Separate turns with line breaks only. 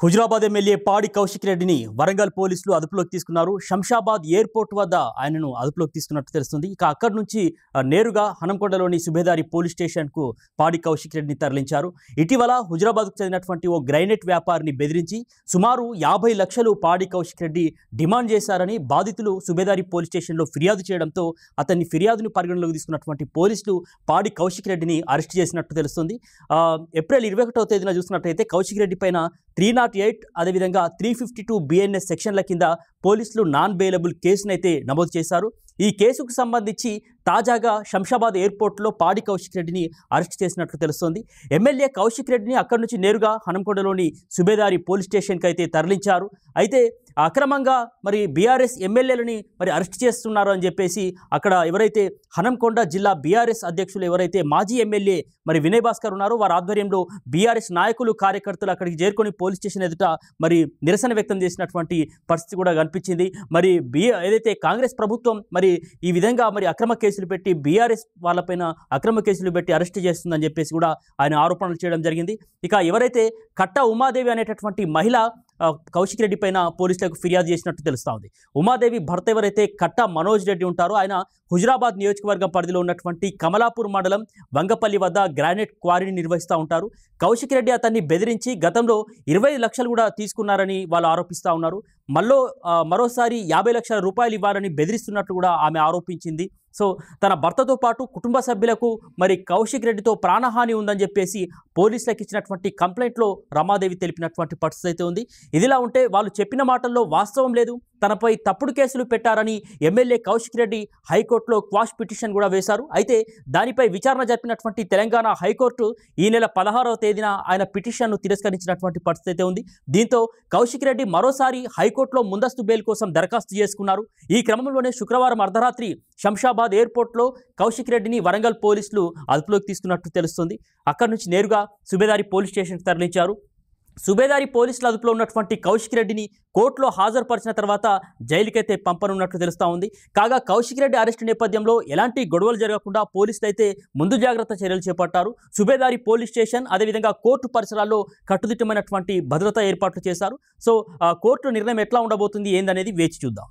Huzurabad MLA పాడి కౌశిక్ రెడ్డిని వరంగల్ పోలీసులు అదుపులోకి తీసుకున్నారు. శంషాబాద్ ఎయిర్పోర్ట్ వద్ద ఆయనను అదుపులోకి తీసుకున్నట్టు తెలుస్తుంది. ఇక అక్కడి నుంచి నేరుగా హనంకొండలోని సుబేదారి పోలీస్ స్టేషన్కు పాడి కౌశిక్ రెడ్డిని తరలించారు. ఇటీవల హుజరాబాద్కు చెందినటువంటి ఓ గ్రైనేట్ వ్యాపారిని బెదిరించి సుమారు 50 లక్షలు పాడి కౌశిక్ రెడ్డి డిమాండ్ చేశారని బాధితులు సుబేదారి పోలీస్ స్టేషన్లో ఫిర్యాదు చేయడంతో అతన్ని ఫిర్యాదును పరిగణలోకి తీసుకున్నటువంటి పోలీసులు పాడి కౌశిక్ రెడ్డిని అరెస్ట్ చేసినట్టు తెలుస్తుంది. ఏప్రిల్ 21వ తేదీన చూసినట్టయితే కౌశిక్ రెడ్డి పైన 308 అదేవిధంగా 352 BNS సెక్షన్ల కింద పోలీసులు నాన్ బెయిలబుల్ కేసునైతే నమోదు చేశారు. ఈ కేసుకు సంబంధించి తాజాగా శంషాబాద్ ఎయిర్పోర్ట్లో పాడి కౌశిక్ రెడ్డిని అరెస్ట్ చేసినట్లు తెలుస్తోంది. ఎమ్మెల్యే కౌశిక్ రెడ్డిని అక్కడి నుంచి నేరుగా హనంకొండలోని సుబేదారి పోలీస్ స్టేషన్కి అయితే తరలించారు. అయితే అక్రమంగా మరి బీఆర్ఎస్ ఎమ్మెల్యేలని మరి అరెస్ట్ చేస్తున్నారు అని చెప్పేసి అక్కడ ఎవరైతే హనంకొండ జిల్లా బీఆర్ఎస్ అధ్యక్షులు ఎవరైతే మాజీ ఎమ్మెల్యే మరి వినయ్ భాస్కర్ ఉన్నారో వారి ఆధ్వర్యంలో బీఆర్ఎస్ నాయకులు కార్యకర్తలు అక్కడికి చేరుకొని పోలీస్ స్టేషన్ ఎదుట మరి నిరసన వ్యక్తం చేసినటువంటి పరిస్థితి కూడా కనిపించింది. మరి ఏదైతే కాంగ్రెస్ ప్రభుత్వం మరి ఈ విధంగా మరి అక్రమ కేసులు పెట్టి బీఆర్ఎస్ వాళ్ళపైన అక్రమ కేసులు పెట్టి అరెస్ట్ చేస్తుందని చెప్పేసి కూడా ఆయన ఆరోపణలు చేయడం జరిగింది. ఇక ఎవరైతే కట్ట ఉమాదేవి అనేటటువంటి మహిళ కౌశిక్ రెడ్డి పైన పోలీసులకు ఫిర్యాదు చేసినట్టు తెలుస్తూ ఉంది. ఉమాదేవి భర్త ఎవరైతే కట్ట మనోజ్ రెడ్డి ఉంటారో ఆయన హుజరాబాద్ నియోజకవర్గం పరిధిలో ఉన్నటువంటి కమలాపూర్ మండలం వంగపల్లి వద్ద గ్రానైట్ క్వారీని నిర్వహిస్తూ ఉంటారు. కౌశిక్ రెడ్డి అతన్ని బెదిరించి గతంలో 25 లక్షలు కూడా తీసుకున్నారని వాళ్ళు ఆరోపిస్తూ ఉన్నారు. మరోసారి 50 లక్షల రూపాయలు ఇవ్వాలని బెదిరిస్తున్నట్లు కూడా ఆమె ఆరోపించింది. సో తన భర్తతో పాటు కుటుంబ సభ్యులకు మరి కౌశిక్ రెడ్డితో ప్రాణహాని ఉందని చెప్పేసి పోలీసులకు ఇచ్చినటువంటి కంప్లైంట్లో రమాదేవి తెలిపినటువంటి పరిస్థితి అయితే ఉంది. ఇదిలా ఉంటే వాళ్ళు చెప్పిన మాటల్లో వాస్తవం లేదు, తనపై తప్పుడు కేసులు పెట్టారని ఎమ్మెల్యే కౌశిక్ రెడ్డి హైకోర్టులో క్వాష్ పిటిషన్ కూడా వేశారు. అయితే దానిపై విచారణ జరిపినటువంటి తెలంగాణ హైకోర్టు ఈ నెల 16వ తేదీన ఆయన పిటిషన్ను తిరస్కరించినటువంటి పరిస్థితి అయితే ఉంది. దీంతో కౌశిక్ రెడ్డి మరోసారి హైకోర్టులో ముందస్తు బెయిల్ కోసం దరఖాస్తు చేసుకున్నారు. ఈ క్రమంలోనే శుక్రవారం అర్ధరాత్రి శంషాబాద్ ఎయిర్పోర్ట్లో కౌశిక్ రెడ్డిని వరంగల్ పోలీసులు అదుపులోకి తీసుకున్నట్టు తెలుస్తుంది. అక్కడి నుంచి నేరుగా సుబేదారి పోలీస్ స్టేషన్కి తరలించారు. సుబేదారి పోలీసుల అదుపులో ఉన్నటువంటి కౌశిక్ రెడ్డిని కోర్టులో హాజరుపరిచిన తర్వాత జైలుకైతే పంపనున్నట్లు తెలుస్తూ ఉంది. కాగా కౌశిక్ రెడ్డి అరెస్టు నేపథ్యంలో ఎలాంటి గొడవలు జరగకుండా పోలీసులు అయితే ముందు జాగ్రత్త చర్యలు చేపట్టారు. సుబేదారి పోలీస్ స్టేషన్ అదేవిధంగా కోర్టు పరిసరాల్లో కట్టుదిట్టమైనటువంటి భద్రతా ఏర్పాట్లు చేశారు. సో కోర్టు నిర్ణయం ఎట్లా ఉండబోతుంది ఏందనేది వేచి చూద్దాం.